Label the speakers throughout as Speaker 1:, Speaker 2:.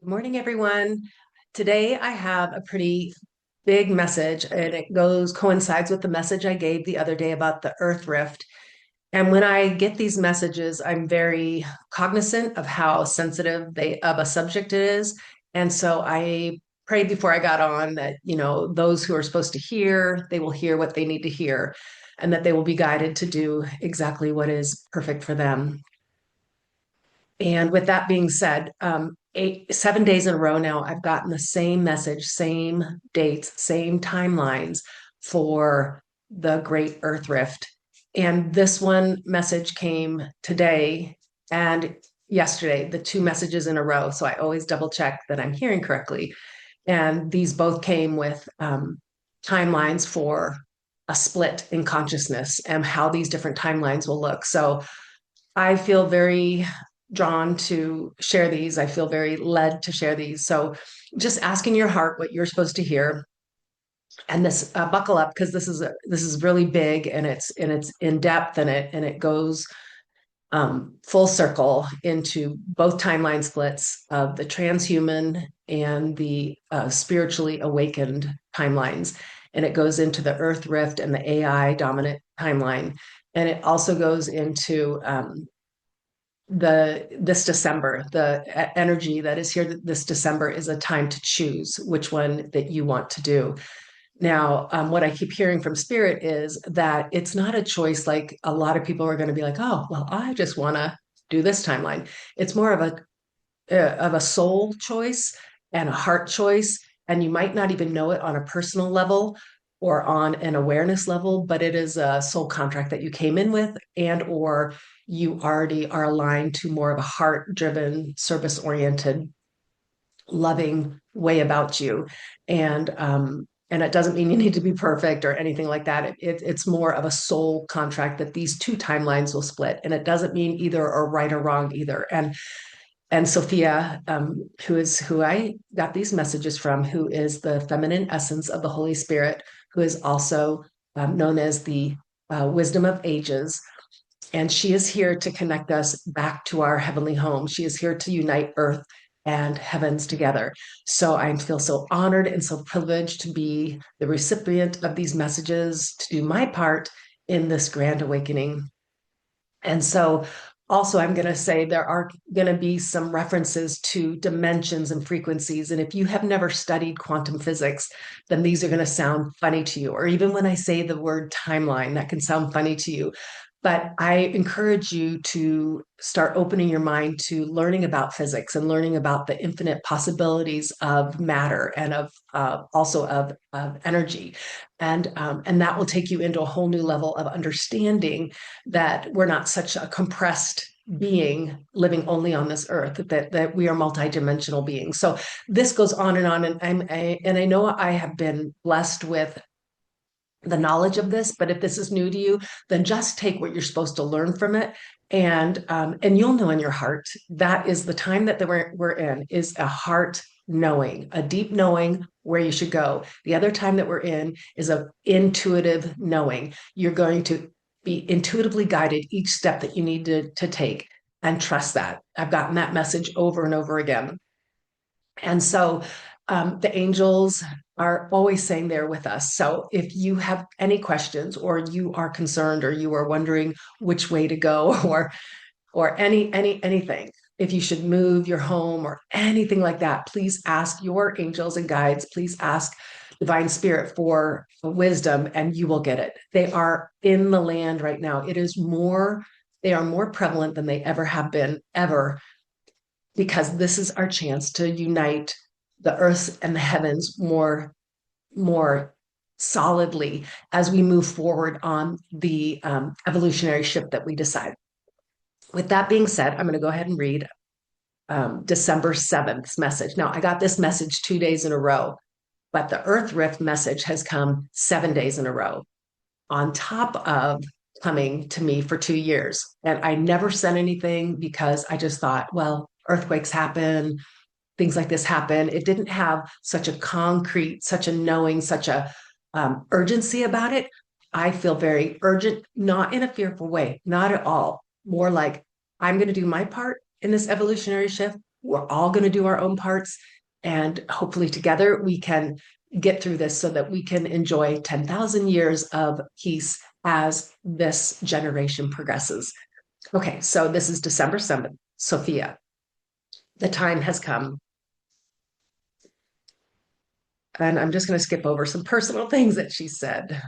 Speaker 1: Good morning, everyone. Today I have a pretty big message, and it coincides with the message I gave the other day about the Earth Rift. And when I get these messages, I'm very cognizant of how sensitive they of a subject it is. And so I prayed before I got on that, those who are supposed to hear, they will hear what they need to hear, and that they will be guided to do exactly what is perfect for them. And with that being said, 7 days in a row now, I've gotten the same message, same dates, same timelines for the Great Earth Rift. And this one message came today and yesterday, the two messages in a row. So I always double check that I'm hearing correctly. And these both came with timelines for a split in consciousness and how these different timelines will look. So I feel very drawn to share these. I feel very led to share these. So just asking your heart what you're supposed to hear, and this buckle up because this is really big, and it's in depth, and it goes full circle into both timeline splits of the transhuman and the spiritually awakened timelines. And it goes into the Earth Rift and the AI dominant timeline. And it also goes into the this December, the energy that is here this December is a time to choose which one that you want to do. Now, what I keep hearing from Spirit is that it's not a choice like a lot of people are going to be like, oh, well, I just want to do this timeline. It's more of a soul choice and a heart choice. And you might not even know it on a personal level or on an awareness level, but it is a soul contract that you came in with, and or you already are aligned to more of a heart driven, service oriented, loving way about you. And it doesn't mean you need to be perfect or anything like that. It's more of a soul contract that these two timelines will split. And it doesn't mean either or right or wrong either. And Sophia, who I got these messages from, who is the feminine essence of the Holy Spirit, who is also known as the wisdom of ages. And she is here to connect us back to our heavenly home. She is here to unite earth and heavens together. So I feel so honored and so privileged to be the recipient of these messages, to do my part in this grand awakening. And so also, I'm going to say there are going to be some references to dimensions and frequencies. And if you have never studied quantum physics, then these are going to sound funny to you. Or even when I say the word timeline, that can sound funny to you. But I encourage you to start opening your mind to learning about physics and learning about the infinite possibilities of matter and of also of energy. And that will take you into a whole new level of understanding that we're not such a compressed being living only on this earth, that we are multidimensional beings. So this goes on and on, and I know I have been blessed with the knowledge of this, but if this is new to you, then just take what you're supposed to learn from it, and you'll know in your heart. That is the time that we're in, is a heart knowing, a deep knowing where you should go. The other time that we're in is a intuitive knowing. You're going to be intuitively guided each step that you need to take, and trust that. I've gotten that message over and over again. And so the angels are always saying they're with us. So if you have any questions, or you are concerned, or you are wondering which way to go, or anything, if you should move your home or anything like that, please ask your angels and guides. Please ask divine spirit for wisdom, and you will get it. They are in the land right now. They are more prevalent than they ever have been, ever, because this is our chance to unite the earth and the heavens more solidly as we move forward on the evolutionary ship that we decide. With that being said, I'm going to go ahead and read December 7th message. Now, I got this message 2 days in a row, but the Earth Rift message has come 7 days in a row, on top of coming to me for 2 years. And I never said anything because I just thought, well, earthquakes happen, things like this happen. It didn't have such a concrete, such a knowing, such a urgency about it. I feel very urgent, not in a fearful way, not at all. More like, I'm going to do my part in this evolutionary shift. We're all going to do our own parts. And hopefully, together, we can get through this so that we can enjoy 10,000 years of peace as this generation progresses. Okay, so this is December 7th, Sophia. The time has come. And I'm just going to skip over some personal things that she said.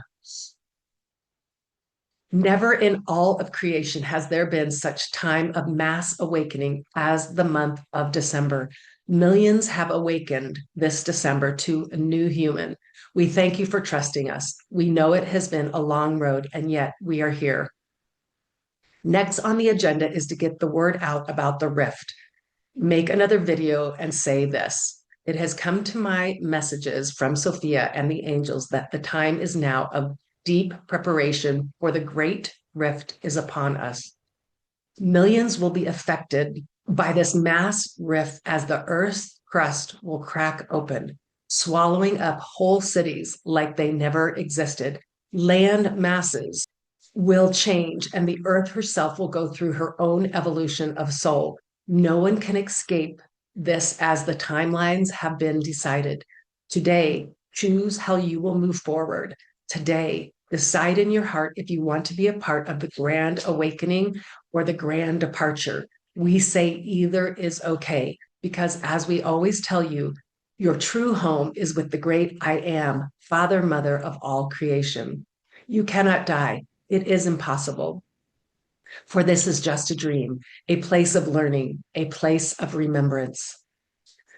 Speaker 1: Never in all of creation has there been such time of mass awakening as the month of December. Millions have awakened this December to a new human. We thank you for trusting us. We know it has been a long road, and yet we are here. Next on the agenda is to get the word out about the rift. Make another video and say this. It has come to my messages from Sophia and the angels that the time is now of deep preparation for the great rift is upon us. Millions will be affected by this mass rift as the earth's crust will crack open, swallowing up whole cities like they never existed. Land masses will change, and the earth herself will go through her own evolution of soul. No one can escape this as the timelines have been decided. Today, choose how you will move forward. Today, decide in your heart if you want to be a part of the grand awakening or the grand departure. We say either is okay because, as we always tell you, your true home is with the great I am, Father, Mother of all creation. You cannot die. It is impossible. For this is just a dream, a place of learning, a place of remembrance.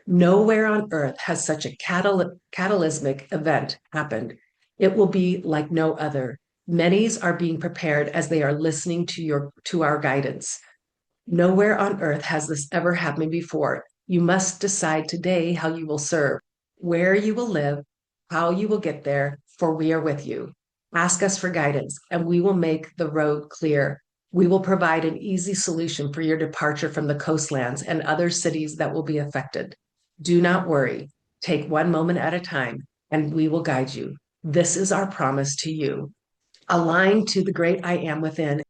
Speaker 1: Nowhere on earth has such a catalysmic event happened. It will be like no other. Many's are being prepared as they are listening to our guidance. Nowhere on earth has this ever happened before. You must decide today how you will serve, where you will live, how you will get there, for we are with you. Ask us for guidance, and we will make the road clear. We will provide an easy solution for your departure from the coastlands and other cities that will be affected. Do not worry. Take one moment at a time, and we will guide you. This is our promise to you. Align to the great I am within,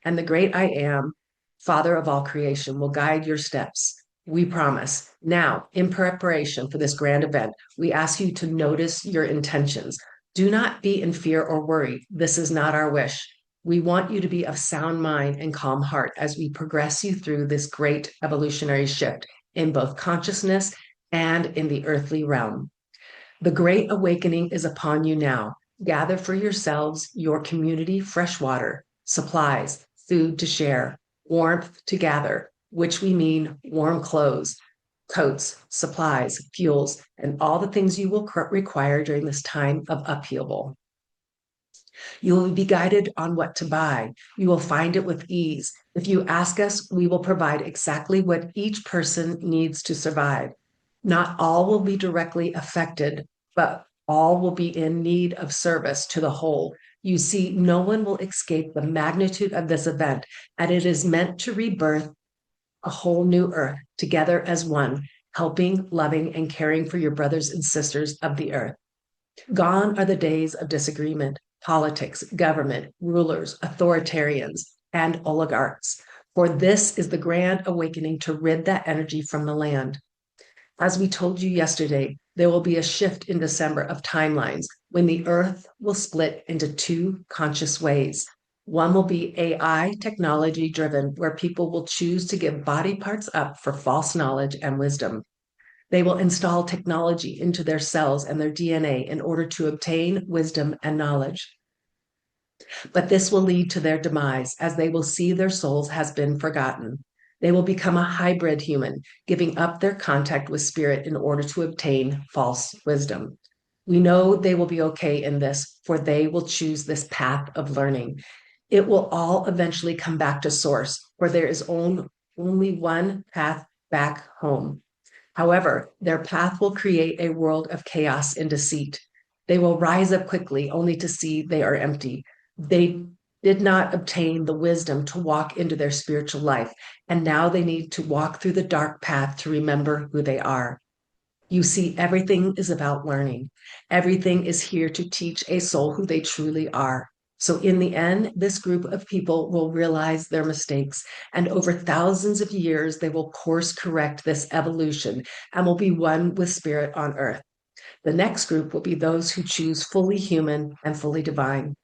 Speaker 1: and the great I am, Father of all creation, will guide your steps. We promise. Now, in preparation for this grand event, we ask you to notice your intentions. Do not be in fear or worry. This is not our wish. We want you to be of sound mind and calm heart as we progress you through this great evolutionary shift in both consciousness and in the earthly realm. The great awakening is upon you now. Gather for yourselves, your community, fresh water, supplies, food to share, warmth to gather, which we mean warm clothes, coats, supplies, fuels, and all the things you will require during this time of upheaval. You will be guided on what to buy. You will find it with ease. If you ask us, we will provide exactly what each person needs to survive. Not all will be directly affected, but all will be in need of service to the whole. You see, no one will escape the magnitude of this event, and it is meant to rebirth a whole new earth together as one, helping, loving, and caring for your brothers and sisters of the earth. Gone are the days of disagreement, politics, government, rulers, authoritarians, and oligarchs. For this is the grand awakening to rid that energy from the land. As we told you yesterday, there will be a shift in December of timelines when the earth will split into two conscious ways. One will be AI technology driven, where people will choose to give body parts up for false knowledge and wisdom. They will install technology into their cells and their DNA in order to obtain wisdom and knowledge. But this will lead to their demise as they will see their souls has been forgotten. They will become a hybrid human, giving up their contact with spirit in order to obtain false wisdom. We know they will be okay in this, for they will choose this path of learning. It will all eventually come back to source, for there is only one path back home. However, their path will create a world of chaos and deceit. They will rise up quickly only to see they are empty. They did not obtain the wisdom to walk into their spiritual life, and now they need to walk through the dark path to remember who they are. You see, everything is about learning. Everything is here to teach a soul who they truly are. So, in the end, this group of people will realize their mistakes, and over thousands of years, they will course correct this evolution and will be one with spirit on earth. The next group will be those who choose fully human and fully divine.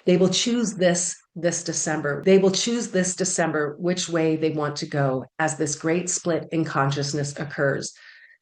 Speaker 1: They will choose this December. They will choose this December which way they want to go as this great split in consciousness occurs.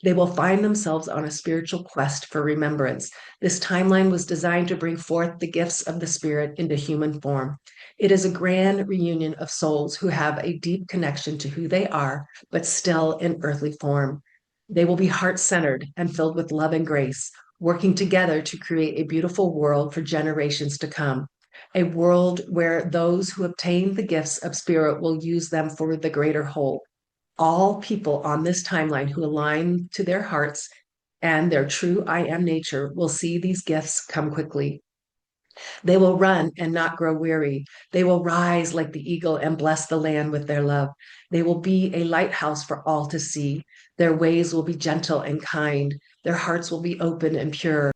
Speaker 1: They will find themselves on a spiritual quest for remembrance. This timeline was designed to bring forth the gifts of the Spirit into human form. It is a grand reunion of souls who have a deep connection to who they are, but still in earthly form. They will be heart centered and filled with love and grace, working together to create a beautiful world for generations to come, a world where those who obtain the gifts of spirit will use them for the greater whole. All people on this timeline who align to their hearts and their true I am nature will see these gifts come quickly. They will run and not grow weary. They will rise like the eagle and bless the land with their love. They will be a lighthouse for all to see. Their ways will be gentle and kind. Their hearts will be open and pure.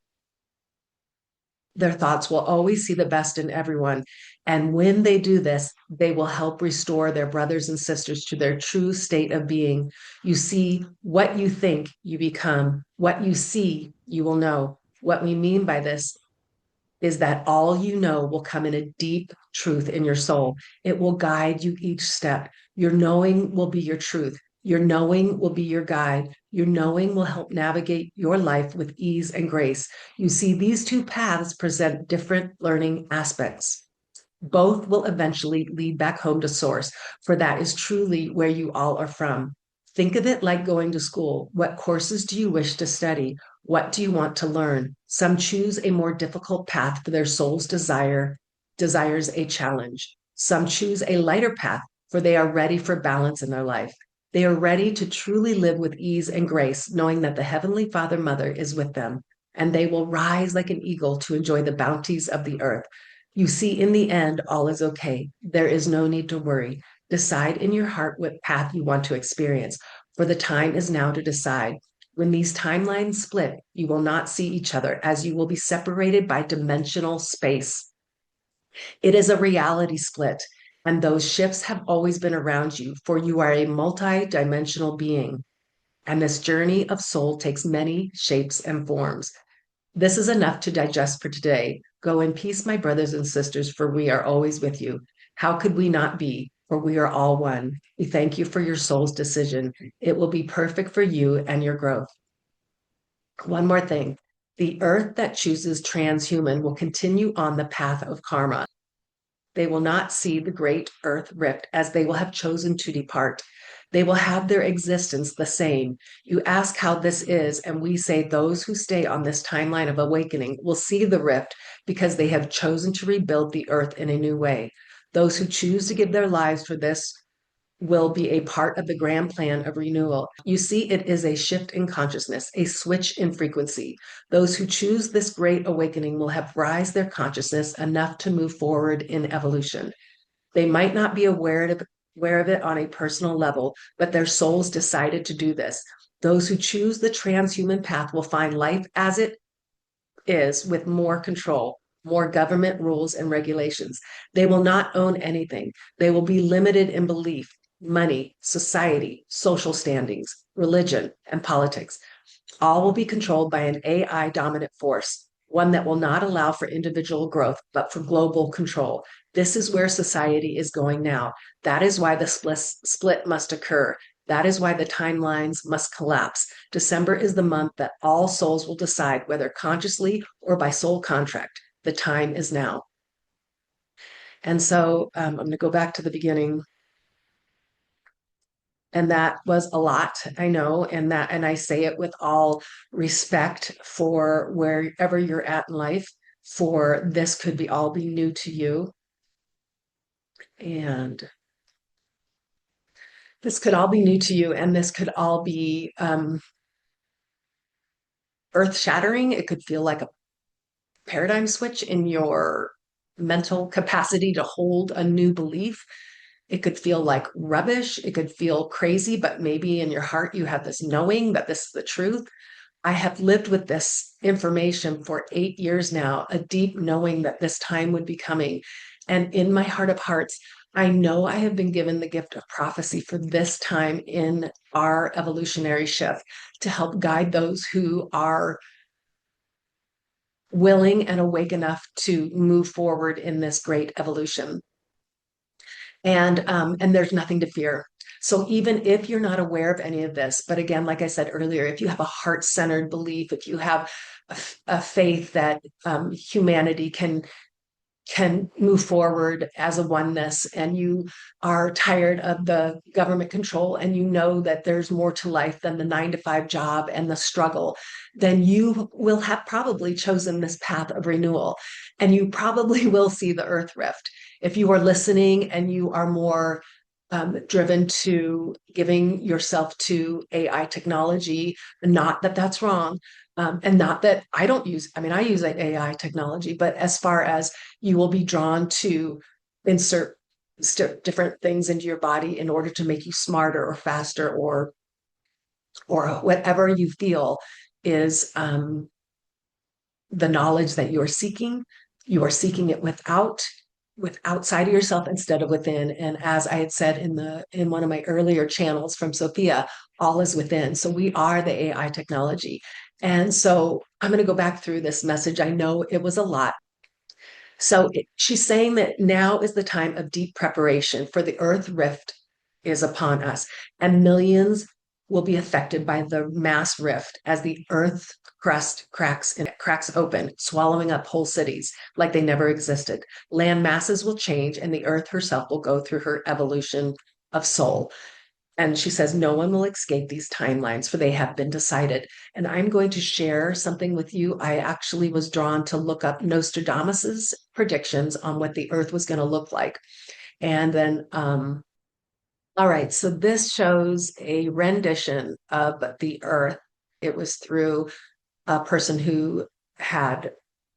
Speaker 1: Their thoughts will always see the best in everyone. And when they do this, they will help restore their brothers and sisters to their true state of being. You see, what you think, you become. What you see, you will know. What we mean by this is that all you know will come in a deep truth in your soul. It will guide you each step. Your knowing will be your truth. Your knowing will be your guide. Your knowing will help navigate your life with ease and grace. You see, these two paths present different learning aspects. Both will eventually lead back home to source, for that is truly where you all are from. Think of it like going to school. What courses do you wish to study? What do you want to learn? Some choose a more difficult path for their soul's desires a challenge. Some choose a lighter path for they are ready for balance in their life. They are ready to truly live with ease and grace, knowing that the Heavenly Father Mother is with them, and they will rise like an eagle to enjoy the bounties of the earth. You see, in the end, all is okay. There is no need to worry. Decide in your heart what path you want to experience, for the time is now to decide. When these timelines split, you will not see each other as you will be separated by dimensional space. It is a reality split, and those shifts have always been around you, for you are a multi-dimensional being. And this journey of soul takes many shapes and forms. This is enough to digest for today. Go in peace, my brothers and sisters, for we are always with you. How could we not be? For we are all one. We thank you for your soul's decision. It will be perfect for you and your growth. One more thing. The earth that chooses transhuman will continue on the path of karma. They will not see the great earth rift as they will have chosen to depart. They will have their existence the same. You ask how this is, and we say those who stay on this timeline of awakening will see the rift because they have chosen to rebuild the earth in a new way. Those who choose to give their lives for this will be a part of the grand plan of renewal. You see, it is a shift in consciousness, a switch in frequency. Those who choose this great awakening will have raised their consciousness enough to move forward in evolution. They might not be aware of it on a personal level, but their souls decided to do this. Those who choose the transhuman path will find life as it is with more control, more government rules and regulations. They will not own anything. They will be limited in belief, money, society, social standings, religion, and politics. All will be controlled by an AI dominant force, one that will not allow for individual growth, but for global control. This is where society is going now. That is why the split must occur. That is why the timelines must collapse. December is the month that all souls will decide, whether consciously or by soul contract. The time is now. And so I'm going to go back to the beginning. And that was a lot, I know, and I say it with all respect for wherever you're at in life, for this could be all be new to you. And this could all be new to you, and this could all be earth shattering. It could feel like a paradigm switch in your mental capacity to hold a new belief. It could feel like rubbish. It could feel crazy, but maybe in your heart you have this knowing that this is the truth. I have lived with this information for 8 years now, a deep knowing that this time would be coming. And in my heart of hearts, I know I have been given the gift of prophecy for this time in our evolutionary shift to help guide those who are willing and awake enough to move forward in this great evolution. And there's nothing to fear. So even if you're not aware of any of this, but again, like I said earlier, if you have a heart-centered belief, if you have a faith that humanity can move forward as a oneness, and you are tired of the government control and you know that there's more to life than the 9 to 5 job and the struggle, then you will have probably chosen this path of renewal, and you probably will see the earth rift. If you are listening and you are more driven to giving yourself to AI technology, not that that's wrong, and not that I don't use, I mean, I use AI technology, but as far as you will be drawn to insert different things into your body in order to make you smarter or faster, or whatever you feel is the knowledge that you are seeking. You are seeking it with outside of yourself instead of within. And as I had said in one of my earlier channels from Sophia, all is within. So we are the AI technology. And so I'm going to go back through this message. I know it was a lot. So she's saying that now is the time of deep preparation, for the earth rift is upon us, and millions will be affected by the mass rift as the earth crust cracks and cracks open, swallowing up whole cities like they never existed. Land masses will change, and the earth herself will go through her evolution of soul. And she says, no one will escape these timelines, for they have been decided. And I'm going to share something with you. I actually was drawn to look up Nostradamus's predictions on what the earth was going to look like. And then, all right, so this shows a rendition of the earth. It was through a person who had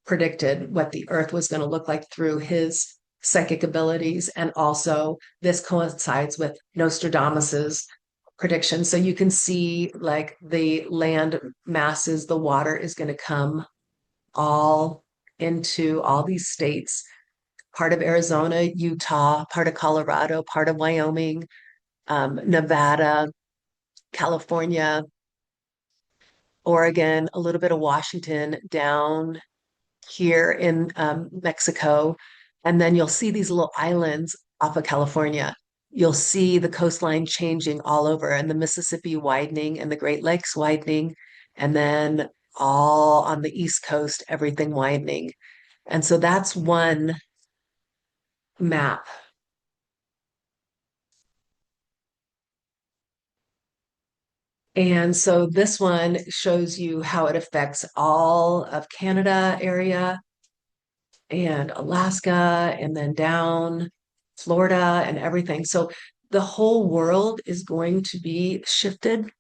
Speaker 1: predicted what the earth was going to look like through his psychic abilities. And also, this coincides with Nostradamus's prediction. So you can see like the land masses, the water is going to come all into all these states, part of Arizona, Utah, part of Colorado, part of Wyoming, Nevada, California, Oregon, a little bit of Washington, down here in Mexico. And then you'll see these little islands off of California. You'll see the coastline changing all over, and the Mississippi widening and the Great Lakes widening. And then all on the East Coast, everything widening. And so that's one map. And so this one shows you how it affects all of Canada area and Alaska, and then down Florida and everything. So the whole world is going to be shifted.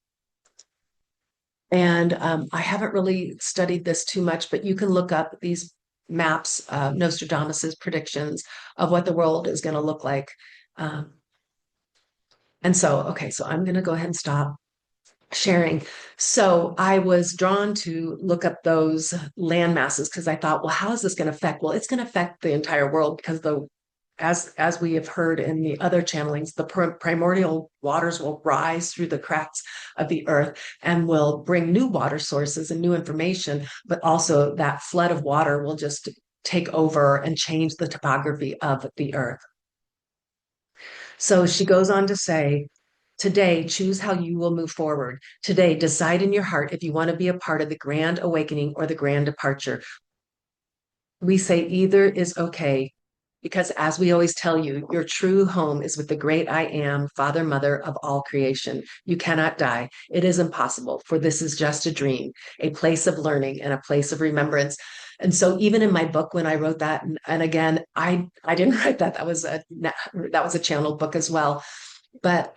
Speaker 1: And I haven't really studied this too much, but you can look up these maps, Nostradamus's predictions of what the world is going to look like. Um, and so, okay, so I'm going to go ahead and stop sharing. So I was drawn to look up those land masses because I thought, well, how is this going to affect? Well, it's going to affect the entire world because the as we have heard in the other channelings, the primordial waters will rise through the cracks of the earth and will bring new water sources and new information, but also that flood of water will just take over and change the topography of the earth. So she goes on to say, today, choose how you will move forward. Today, decide in your heart if you want to be a part of the grand awakening or the grand departure. We say either is okay, because as we always tell you, your true home is with the great I am, Father, Mother of all creation. You cannot die. It is impossible, for this is just a dream, a place of learning and a place of remembrance. And so even in my book, when I wrote that, and again, I didn't write that. That was a channel book as well. But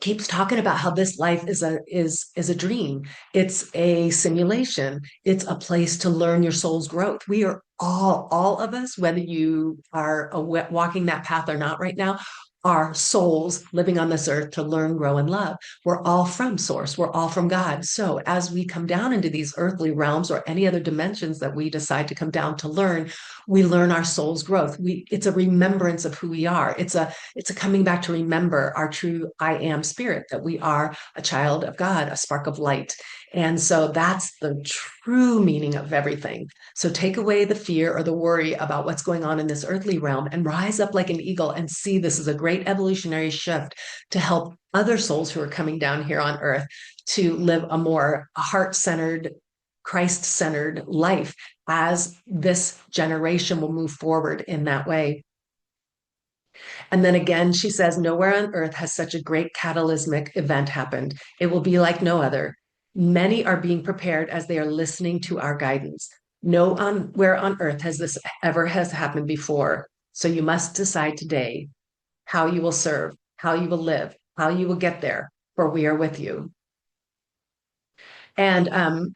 Speaker 1: keeps talking about how this life is a dream. It's a simulation. It's a place to learn your soul's growth. We are all of us, whether you are walking that path or not right now, are souls living on this earth to learn, grow, and love. We're all from source. We're all from God. So as we come down into these earthly realms or any other dimensions that we decide to come down to learn, we learn our soul's growth. It's a remembrance of who we are. It's a coming back to remember our true I am spirit, that we are a child of God, a spark of light. And so that's the true meaning of everything. So take away the fear or the worry about what's going on in this earthly realm and rise up like an eagle and see this is a great evolutionary shift to help other souls who are coming down here on earth to live a more heart-centered, Christ-centered life as this generation will move forward in that way. And then again, she says, nowhere on earth has such a great catalysmic event happened. It will be like no other. Many are being prepared as they are listening to our guidance. No on where on earth has this ever has happened before. So you must decide today how you will serve, how you will live, how you will get there, for we are with you. And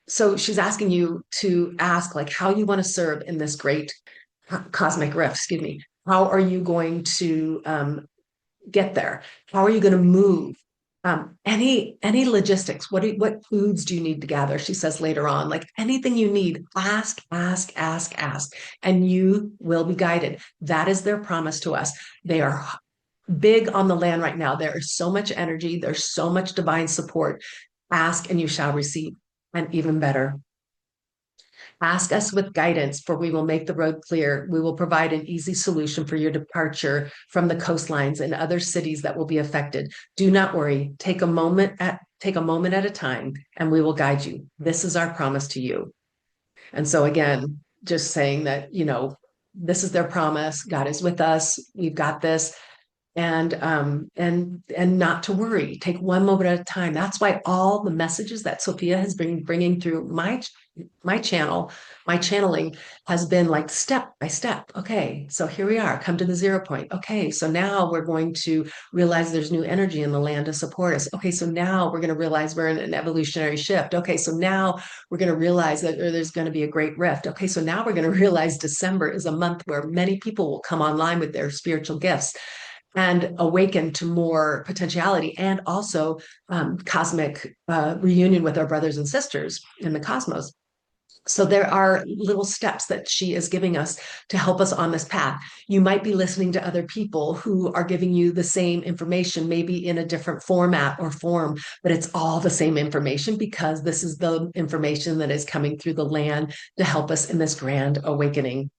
Speaker 1: so she's asking you to ask like how you want to serve in this great cosmic rift, excuse me. How are you going to get there? How are you going to move? Any logistics? What foods do you need to gather? She says later on, like anything you need, ask, ask, ask, ask, and you will be guided. That is their promise to us. They are big on the land right now. There is so much energy. There's so much divine support. Ask and you shall receive, and even better. Ask us with guidance, for we will make the road clear. We will provide an easy solution for your departure from the coastlines and other cities that will be affected. Do not worry. Take a moment at a time, and we will guide you. This is our promise to you. And so again, just saying that, this is their promise. God is with us. We've got this, and not to worry. Take one moment at a time. That's why all the messages that Sophia has been bringing through my channel, my channeling has been like step by step. Okay, so here we are, come to the 0 point. Okay, so now we're going to realize there's new energy in the land to support us. Okay, so now we're going to realize we're in an evolutionary shift. Okay, so now we're going to realize that there's going to be a great rift. Okay, so now we're going to realize December is a month where many people will come online with their spiritual gifts and awaken to more potentiality and also cosmic reunion with our brothers and sisters in the cosmos. So there are little steps that she is giving us to help us on this path. You might be listening to other people who are giving you the same information, maybe in a different format or form, but it's all the same information because this is the information that is coming through the land to help us in this grand awakening.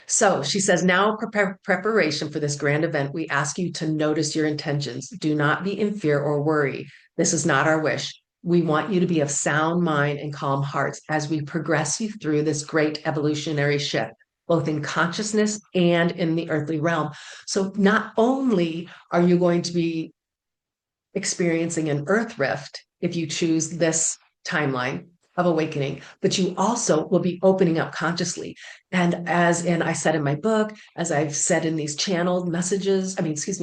Speaker 1: So she says, now preparation for this grand event, we ask you to notice your intentions. Do not be in fear or worry. This is not our wish. We want you to be of sound mind and calm hearts as we progress you through this great evolutionary shift, both in consciousness and in the earthly realm. So not only are you going to be experiencing an earth rift if you choose this timeline of awakening, but you also will be opening up consciously. And I said in my book, as I've said in these channeled messages,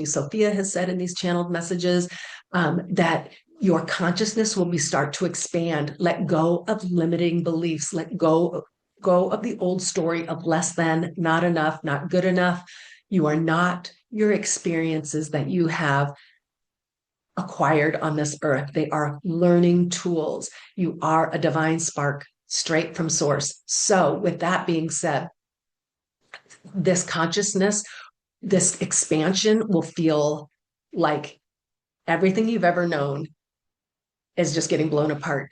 Speaker 1: Sophia has said in these channeled messages, that your consciousness will start to expand. Let go of limiting beliefs. Let go of the old story of less than, not enough, not good enough. You are not your experiences that you have acquired on this earth. They are learning tools. You are a divine spark straight from source. So, with that being said, this consciousness, this expansion will feel like everything you've ever known is just getting blown apart.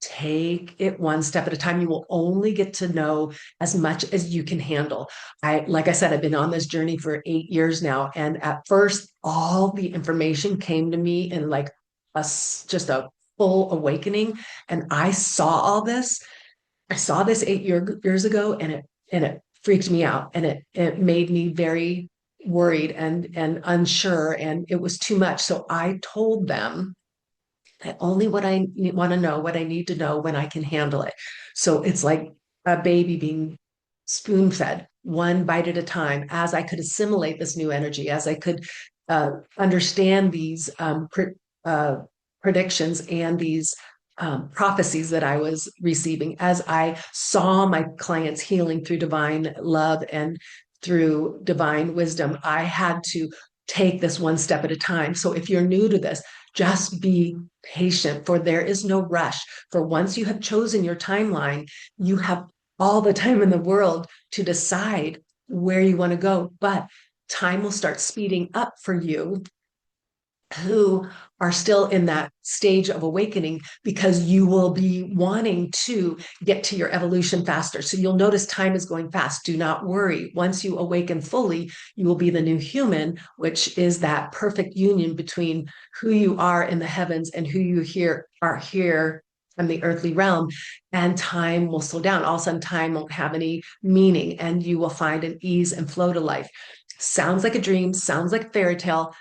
Speaker 1: Take it one step at a time. You will only get to know as much as you can handle. Like I said, I've been on this journey for 8 years now. And at first, all the information came to me in like just a full awakening. And I saw all this. I saw this years ago, and it freaked me out, and it made me very worried and unsure, and it was too much. So I told them only what I want to know, what I need to know when I can handle it. So it's like a baby being spoon fed one bite at a time as I could assimilate this new energy, as I could understand these predictions and these prophecies that I was receiving, as I saw my clients healing through divine love and through divine wisdom. I had to take this one step at a time. So if you're new to this, just be patient, for there is no rush. For once you have chosen your timeline, you have all the time in the world to decide where you want to go. But time will start speeding up for you who are still in that stage of awakening, because you will be wanting to get to your evolution faster. So you'll notice time is going fast. Do not worry. Once you awaken fully, you will be the new human, which is that perfect union between who you are in the heavens and who you are here in the earthly realm. And time will slow down. All of a sudden, time won't have any meaning, and you will find an ease and flow to life. Sounds like a dream, sounds like a fairy tale.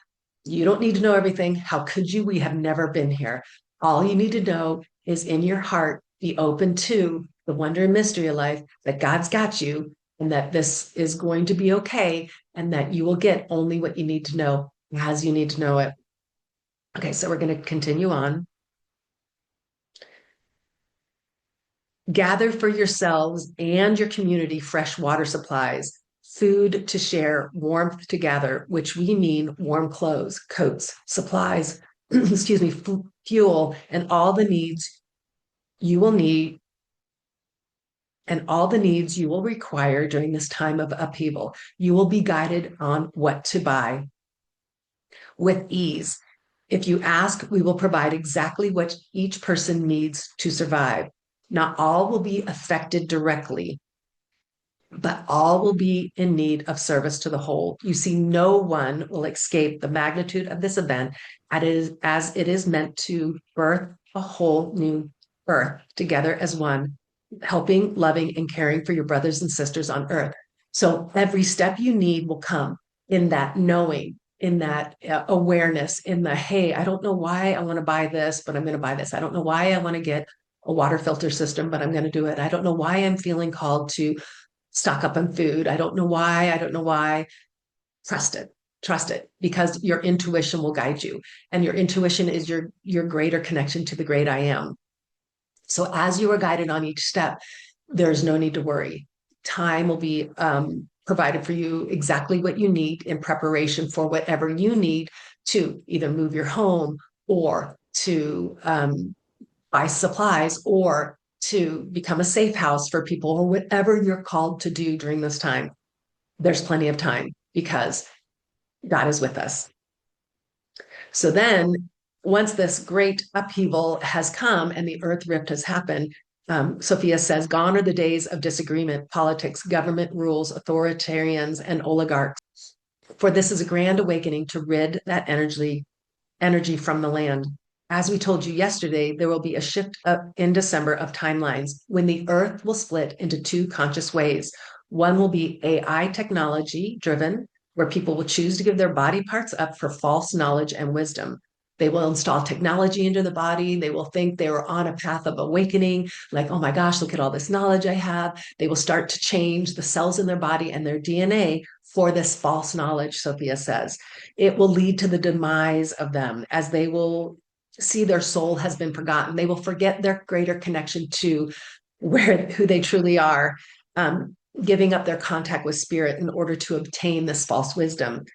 Speaker 1: You don't need to know everything. How could you? We have never been here. All you need to know is in your heart, be open to the wonder and mystery of life, that God's got you, and that this is going to be okay, and that you will get only what you need to know as you need to know it. Okay, so we're going to continue on. Gather for yourselves and your community fresh water supplies, food to share, warmth to gather, which we mean warm clothes, coats, supplies, excuse me, fuel, and all the needs you will need, and all the needs you will require during this time of upheaval. You will be guided on what to buy with ease. If you ask, we will provide exactly what each person needs to survive. Not all will be affected directly, but all will be in need of service to the whole. You see, no one will escape the magnitude of this event as it is meant to birth a whole new earth together as one, helping, loving, and caring for your brothers and sisters on earth. So every step you need will come in that knowing, in that awareness, in the, hey, I don't know why I want to buy this, but I'm going to buy this. I don't know why I want to get a water filter system, but I'm going to do it. I don't know why I'm feeling called to stock up on food. I don't know why. I don't know why. Trust it. Trust it, because your intuition will guide you. And your intuition is your greater connection to the great I am. So as you are guided on each step, there's no need to worry. Time will be provided for you exactly what you need in preparation for whatever you need to either move your home, or to buy supplies, or to become a safe house for people, or whatever you're called to do during this time. There's plenty of time because God is with us. So then, once this great upheaval has come and the earth rift has happened, Sophia says, gone are the days of disagreement, politics, government rules, authoritarians, and oligarchs. For this is a grand awakening to rid that energy from the land. As we told you yesterday, there will be a shift up in December of timelines when the earth will split into two conscious ways. One will be AI technology driven, where people will choose to give their body parts up for false knowledge and wisdom. They will install technology into the body. They will think they are on a path of awakening, like, oh my gosh, look at all this knowledge I have. They will start to change the cells in their body and their DNA for this false knowledge, Sophia says. It will lead to the demise of them, as they will see their soul has been forgotten. They will forget their greater connection to who they truly are, giving up their contact with spirit in order to obtain this false wisdom.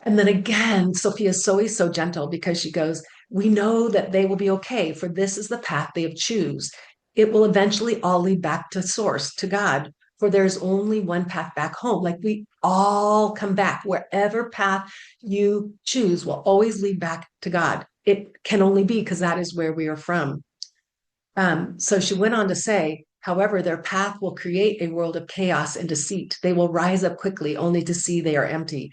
Speaker 1: And then again, Sophia is always so gentle, because she goes, we know that they will be okay, for this is the path they have choose. It will eventually all lead back to source, to God, for there's only one path back home. Like, we all come back. Wherever path you choose will always lead back to God. It can only be because that is where we are from. So she went on to say, however, their path will create a world of chaos and deceit. They will rise up quickly only to see they are empty.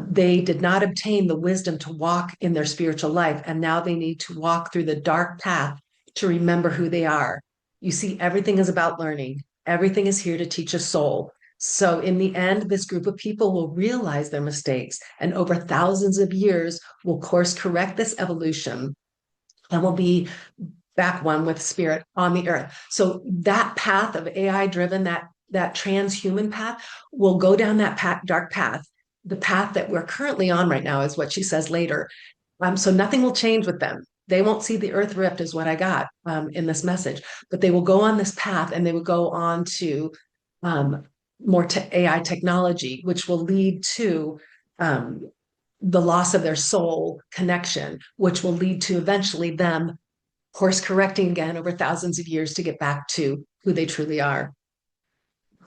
Speaker 1: They did not obtain the wisdom to walk in their spiritual life, and now they need to walk through the dark path to remember who they are. You see, everything is about learning. Everything is here to teach a soul. So in the end, this group of people will realize their mistakes, and over thousands of years will course correct this evolution, and will be back one with spirit on the earth. So that path of AI driven, that transhuman path, will go down that dark path. The path that we're currently on right now is what she says later. So nothing will change with them. They won't see the earth rift, is what I got in this message, but they will go on this path, and they will go on to more AI technology, which will lead to um, the loss of their soul connection, which will lead to eventually them course correcting again over thousands of years to get back to who they truly are.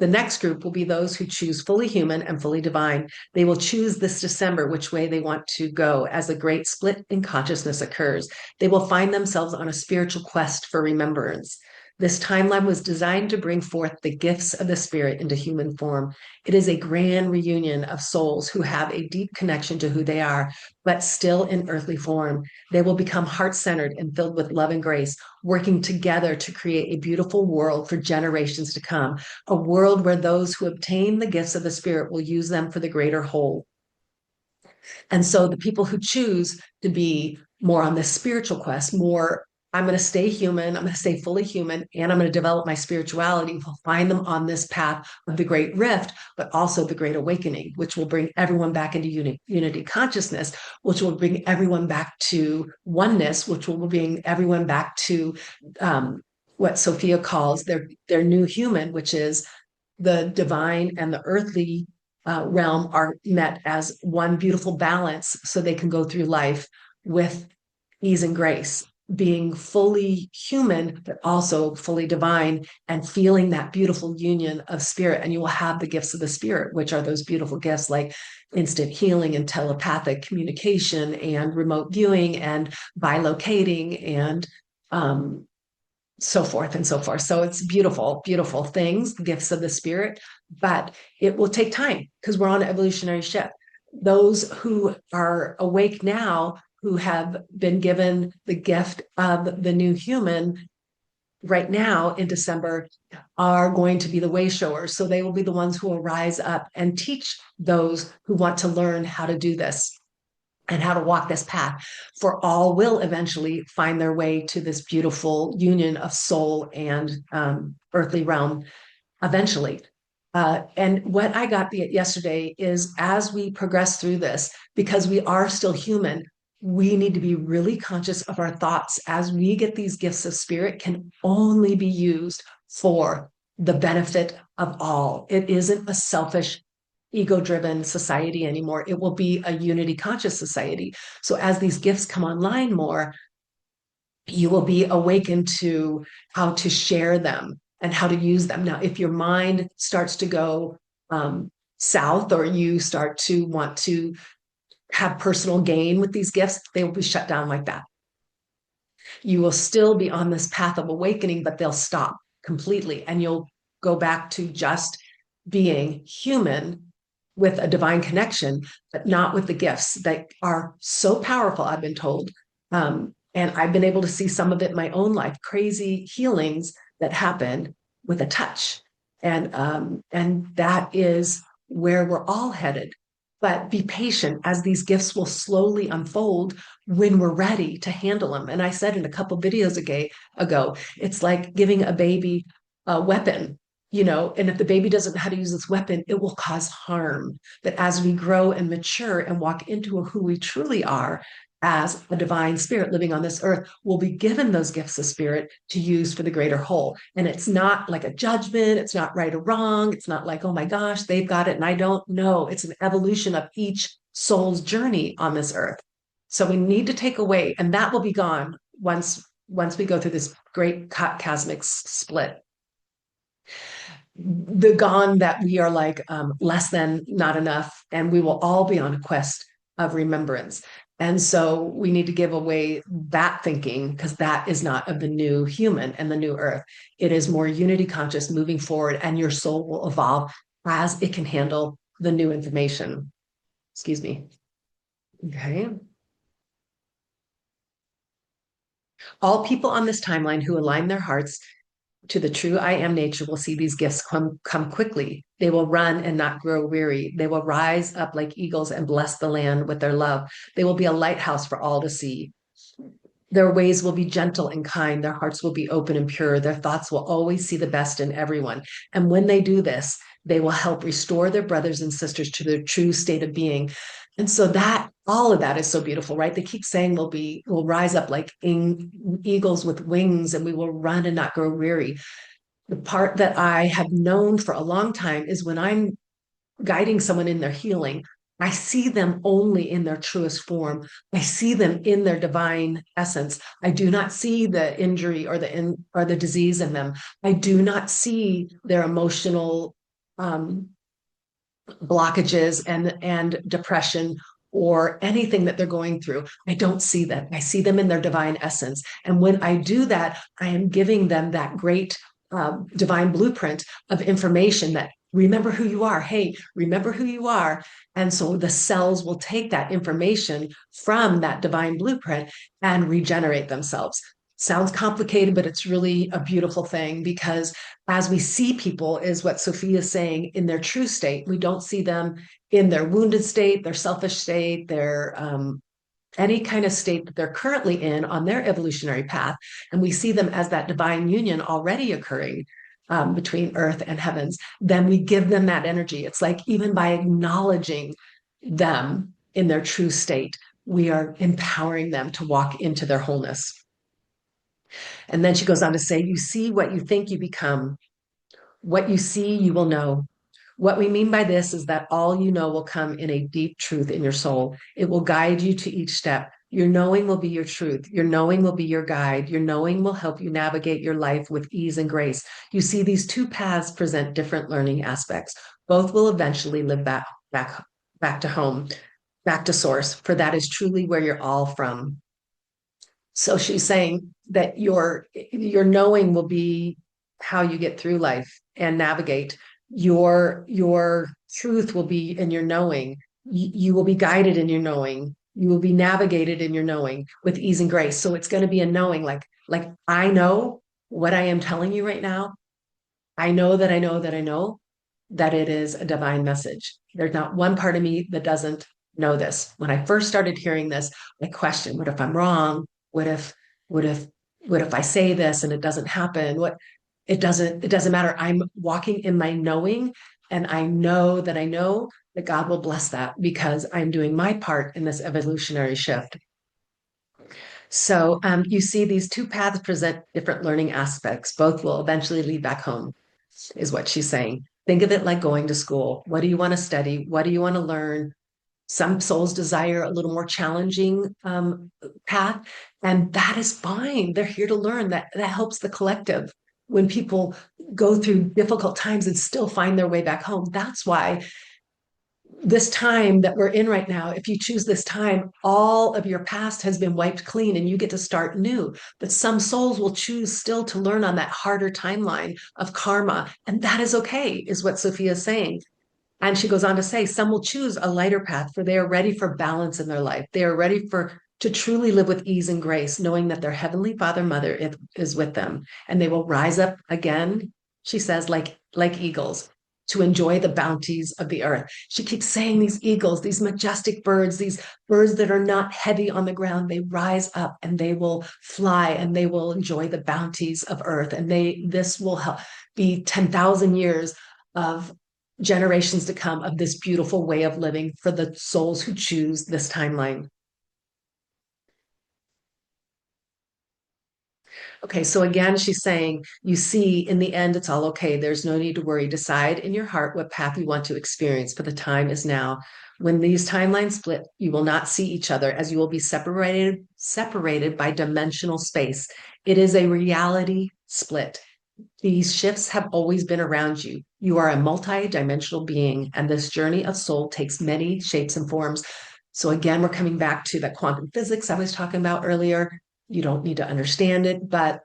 Speaker 1: The next group will be those who choose fully human and fully divine. They will choose this December which way they want to go as a great split in consciousness occurs. They will find themselves on a spiritual quest for remembrance. This timeline was designed to bring forth the gifts of the spirit into human form. It is a grand reunion of souls who have a deep connection to who they are, but still in earthly form. They will become heart centered and filled with love and grace, working together to create a beautiful world for generations to come, a world where those who obtain the gifts of the Spirit will use them for the greater whole. And so the people who choose to be more on this spiritual quest, more, I'm going to stay human, I'm going to stay fully human, and I'm going to develop my spirituality, will find them on this path of the great rift, but also the great awakening, which will bring everyone back into unity consciousness, which will bring everyone back to oneness, which will bring everyone back to what Sophia calls their new human, which is the divine and the earthly realm are met as one beautiful balance so they can go through life with ease and grace, being fully human, but also fully divine, and feeling that beautiful union of spirit. And you will have the gifts of the spirit, which are those beautiful gifts like instant healing and telepathic communication and remote viewing and bilocating and so forth and so forth. So it's beautiful, beautiful things, gifts of the spirit, but it will take time because we're on an evolutionary shift. Those who are awake now, who have been given the gift of the new human right now in December, are going to be the way showers. So they will be the ones who will rise up and teach those who want to learn how to do this and how to walk this path, for all will eventually find their way to this beautiful union of soul and earthly realm eventually. And what I got yesterday is, as we progress through this, because we are still human, we need to be really conscious of our thoughts as we get these gifts of spirit can only be used for the benefit of all. It isn't a selfish ego driven society anymore. It will be a unity conscious society. So as these gifts come online more, you will be awakened to how to share them and how to use them. Now, if your mind starts to go south, or you start to want to have personal gain with these gifts, they will be shut down like that. You will still be on this path of awakening, but they'll stop completely. And you'll go back to just being human with a divine connection, but not with the gifts that are so powerful, I've been told. And I've been able to see some of it in my own life, crazy healings that happen with a touch. And that is where we're all headed. But be patient, as these gifts will slowly unfold when we're ready to handle them. And I said in a couple videos ago, it's like giving a baby a weapon, and if the baby doesn't know how to use this weapon, it will cause harm. But as we grow and mature and walk into who we truly are as a divine spirit living on this earth, we'll be given those gifts of spirit to use for the greater whole. And it's not like a judgment, it's not right or wrong, it's not like, oh my gosh, they've got it and I don't know. It's an evolution of each soul's journey on this earth. So we need to take away, and that will be gone once we go through this great cosmic split, the gone that we are like less than, not enough, and we will all be on a quest of remembrance. And so we need to give away that thinking, because that is not of the new human and the new earth. It is more unity conscious moving forward, and your soul will evolve as it can handle the new information. Excuse me. Okay. All people on this timeline who align their hearts to the true I am nature will see these gifts come quickly. They will run and not grow weary. They will rise up like eagles and bless the land with their love. They will be a lighthouse for all to see. Their ways will be gentle and kind. Their hearts will be open and pure. Their thoughts will always see the best in everyone. And when they do this, they will help restore their brothers and sisters to their true state of being. And so that all of that is so beautiful, right? They keep saying we'll rise up like eagles with wings, and we will run and not grow weary. The part that I have known for a long time is when I'm guiding someone in their healing, I see them only in their truest form. I see them in their divine essence. I do not see the injury or the disease in them. I do not see their emotional um, blockages and depression or anything that they're going through. I don't see them. I see them in their divine essence. And when I do that, I am giving them that great divine blueprint of information that remember who you are. Hey, remember who you are. And so the cells will take that information from that divine blueprint and regenerate themselves. Sounds complicated, but it's really a beautiful thing because as we see people, is what Sophia is saying, in their true state. We don't see them in their wounded state, their selfish state, their any kind of state that they're currently in on their evolutionary path. And we see them as that divine union already occurring between earth and heavens. Then we give them that energy. It's like even by acknowledging them in their true state, we are empowering them to walk into their wholeness. And then she goes on to say, you see what you think you become. What you see, you will know. What we mean by this is that all you know will come in a deep truth in your soul. It will guide you to each step. Your knowing will be your truth. Your knowing will be your guide. Your knowing will help you navigate your life with ease and grace. You see, these two paths present different learning aspects. Both will eventually live back to home, back to source, for that is truly where you're all from. So she's saying that your knowing will be how you get through life and navigate. Your truth will be in your knowing. You will be guided in your knowing. You will be navigated in your knowing with ease and grace. So it's going to be a knowing like I know what I am telling you right now. I know that I know that I know that it is a divine message. There's not one part of me that doesn't know this. When I first started hearing this, I questioned, what if I'm wrong? What if, what if, what if I say this and it doesn't happen? It doesn't matter. I'm walking in my knowing, and I know that God will bless that because I'm doing my part in this evolutionary shift. So you see, these two paths present different learning aspects. Both will eventually lead back home, is what she's saying. Think of it like going to school. What do you want to study? What do you want to learn? Some souls desire a little more challenging path, and that is fine. They're here to learn. That helps the collective. When people go through difficult times and still find their way back home, that's why this time that we're in right now, if you choose this time, all of your past has been wiped clean and you get to start new. But some souls will choose still to learn on that harder timeline of karma. And that is okay, is what Sophia is saying. And she goes on to say, some will choose a lighter path for they are ready for balance in their life. They are ready to truly live with ease and grace, knowing that their heavenly father mother is with them. And they will rise up again, she says, like eagles, to enjoy the bounties of the earth. She keeps saying these eagles, these majestic birds, these birds that are not heavy on the ground, they rise up and they will fly and they will enjoy the bounties of earth. And this will help be 10,000 years of generations to come of this beautiful way of living for the souls who choose this timeline. Okay, so again, she's saying, you see, in the end, it's all okay. There's no need to worry. Decide in your heart what path you want to experience, for the time is now. When these timelines split, you will not see each other as you will be separated by dimensional space. It is a reality split. These shifts have always been around you. You are a multi-dimensional being, and this journey of soul takes many shapes and forms. So again, we're coming back to that quantum physics I was talking about earlier. You don't need to understand it, but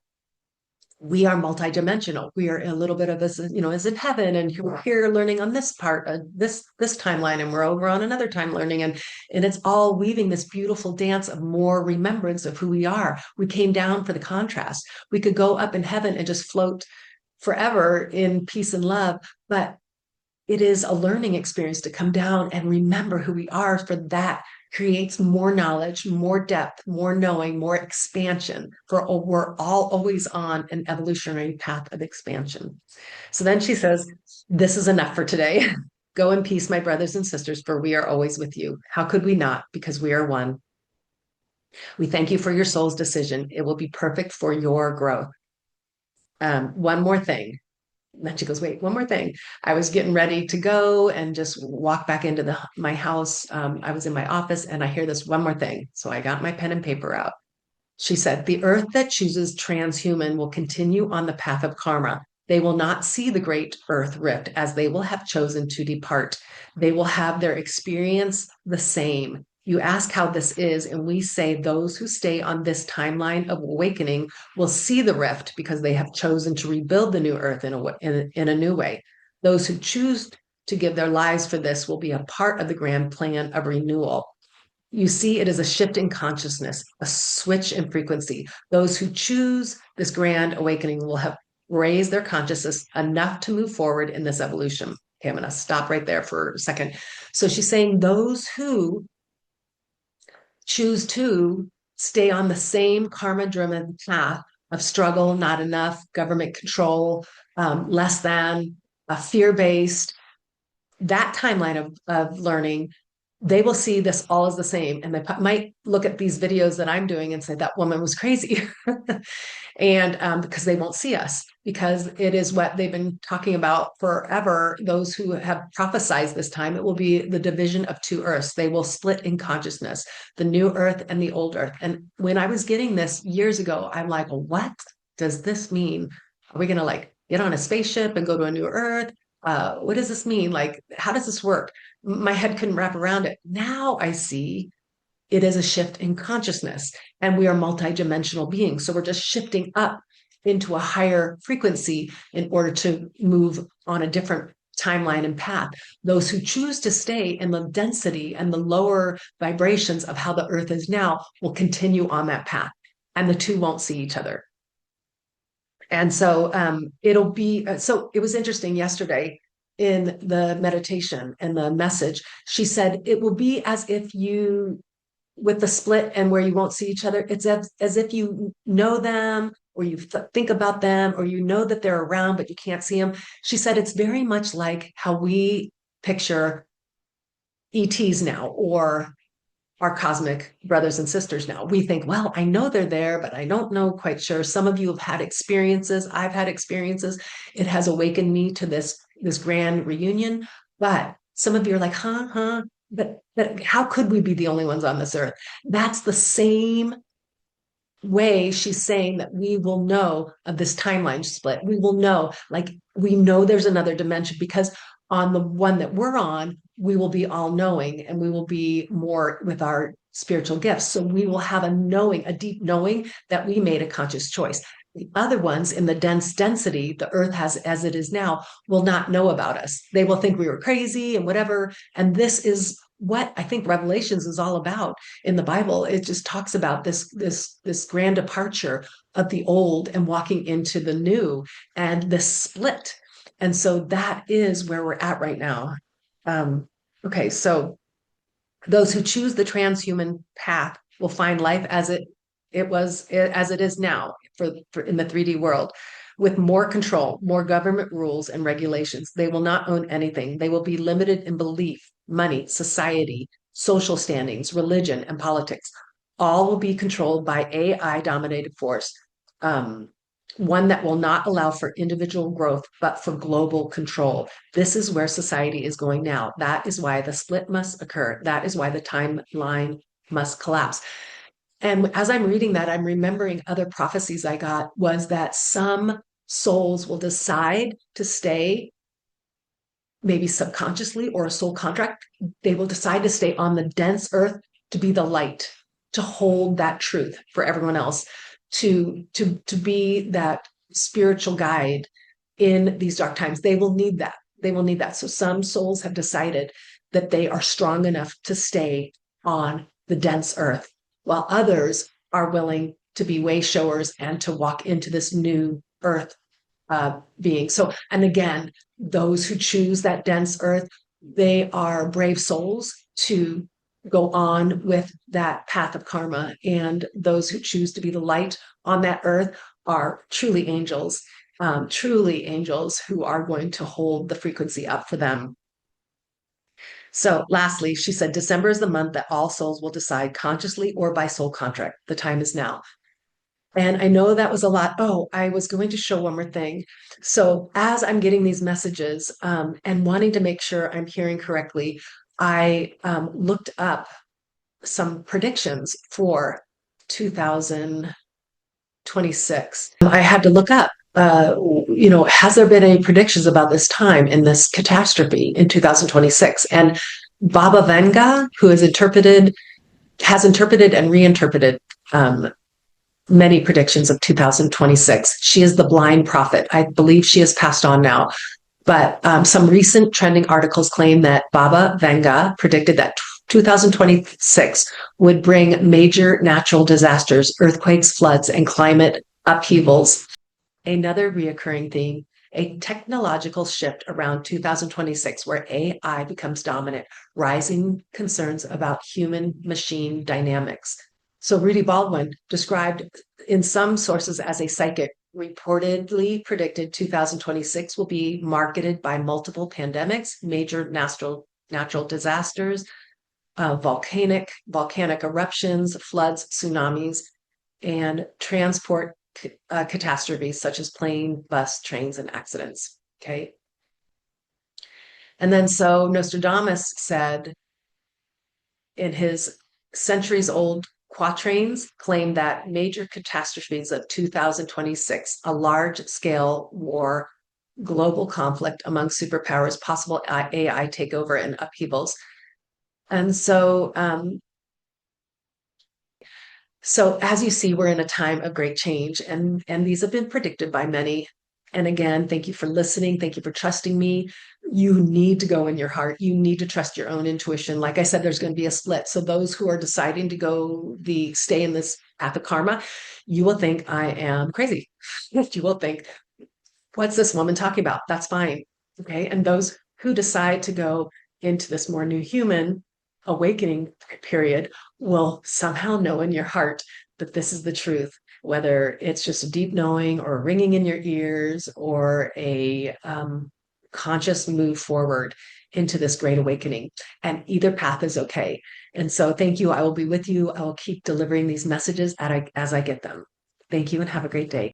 Speaker 1: we are multidimensional. We are a little bit of this, is in heaven, and we're here learning on this part, this timeline, and we're over on another time learning, and it's all weaving this beautiful dance of more remembrance of who we are. We came down for the contrast. We could go up in heaven and just float forever in peace and love, but it is a learning experience to come down and remember who we are, for that creates more knowledge, more depth, more knowing, more expansion. For we're all always on an evolutionary path of expansion. So then she says, this is enough for today. Go in peace, my brothers and sisters, for we are always with you. How could we not? Because we are one. We thank you for your soul's decision. It will be perfect for your growth. One more thing. And then she goes, wait, one more thing. I was getting ready to go and just walk back into my house. I was in my office and I hear this one more thing. So I got my pen and paper out. She said, the earth that chooses transhuman will continue on the path of karma. They will not see the great earth rift as they will have chosen to depart. They will have their experience the same. You ask how this is, and we say those who stay on this timeline of awakening will see the rift because they have chosen to rebuild the new earth in a new way. Those who choose to give their lives for this will be a part of the grand plan of renewal. You see, it is a shift in consciousness, a switch in frequency. Those who choose this grand awakening will have raised their consciousness enough to move forward in this evolution. Okay, I'm going to stop right there for a second. So she's saying those who choose to stay on the same karma driven path of struggle, not enough, government control, less than, fear based, that timeline of learning, they will see this all as the same. And they might look at these videos that I'm doing and say, that woman was crazy. And because they won't see us, because it is what they've been talking about forever. Those who have prophesized this time, it will be the division of two earths. They will split in consciousness, the new earth and the old earth. And when I was getting this years ago, I'm like, well, what does this mean? Are we going to like get on a spaceship and go to a new earth? What does this mean? Like, how does this work? My head couldn't wrap around it. Now I see it is a shift in consciousness, and we are multidimensional beings. So we're just shifting up into a higher frequency in order to move on a different timeline and path. Those who choose to stay in the density and the lower vibrations of how the earth is now will continue on that path, and the two won't see each other. And so it'll be so it was interesting yesterday in the meditation and the message. She said it will be as if you, with the split and where you won't see each other, it's as if you know them or you think about them or you know that they're around, but you can't see them. She said it's very much like how we picture ETs now or our cosmic brothers and sisters now. We think, well, I know they're there, but I don't know quite sure. Some of you have had experiences. I've had experiences. It has awakened me to this grand reunion. But some of you are like, huh. But how could we be the only ones on this earth? That's the same way she's saying that we will know of this timeline split. We will know, like, we know there's another dimension because on the one that we're on, we will be all knowing and we will be more with our spiritual gifts. So we will have a knowing, a deep knowing that we made a conscious choice. The other ones in the dense density the earth has as it is now will not know about us. They will think we were crazy and whatever. And this is what I think Revelations is all about in the Bible. It just talks about this grand departure of the old and walking into the new and this split. And so that is where we're at right now. Okay, so those who choose the transhuman path will find life as it is now for in the 3D world, with more control, more government rules and regulations. They will not own anything. They will be limited in belief, money, society, social standings, religion, and politics. All will be controlled by AI dominated force. One that will not allow for individual growth, but for global control. This is where society is going now. That is why the split must occur. That is why the timeline must collapse. And as I'm reading that, I'm remembering other prophecies I got was that some souls will decide to stay, maybe subconsciously or a soul contract. They will decide to stay on the dense earth to be the light, to hold that truth for everyone else, to be that spiritual guide in these dark times. They will need that. They will need that. So some souls have decided that they are strong enough to stay on the dense earth, while others are willing to be way showers and to walk into this new earth being. So, and again, those who choose that dense earth, they are brave souls to go on with that path of karma. And those who choose to be the light on that earth are truly angels who are going to hold the frequency up for them. So, lastly, she said, December is the month that all souls will decide consciously or by soul contract. The time is now. And I know that was a lot. Oh, I was going to show one more thing. So as I'm getting these messages and wanting to make sure I'm hearing correctly, I looked up some predictions for 2026. I had to look up, has there been any predictions about this time in this catastrophe in 2026? And Baba Vanga, who has interpreted and reinterpreted many predictions of 2026. She is the blind prophet. I believe she has passed on now. But some recent trending articles claim that Baba Vanga predicted that 2026 would bring major natural disasters, earthquakes, floods, and climate upheavals. Another reoccurring theme, a technological shift around 2026 where AI becomes dominant, rising concerns about human machine dynamics. So, Rudy Baldwin, described in some sources as a psychic, reportedly predicted 2026 will be marketed by multiple pandemics, major natural disasters, volcanic eruptions, floods, tsunamis, and transport catastrophes such as plane, bus, trains, and accidents. Okay. And then so Nostradamus said in his centuries old quatrains, claimed that major catastrophes of 2026, a large scale war, global conflict among superpowers, possible AI takeover and upheavals. And so as you see, we're in a time of great change, and these have been predicted by many. And again, thank you for listening. Thank you for trusting me. You need to go in your heart. You need to trust your own intuition. Like I said, there's going to be a split. So those who are deciding to stay in this path of karma, you will think I am crazy. You will think, what's this woman talking about? That's fine. Okay. And those who decide to go into this more new human awakening period will somehow know in your heart that this is the truth, whether it's just a deep knowing or a ringing in your ears or a conscious move forward into this great awakening. And either path is okay. And so thank you. I will be with you. I will keep delivering these messages as I get them. Thank you and have a great day.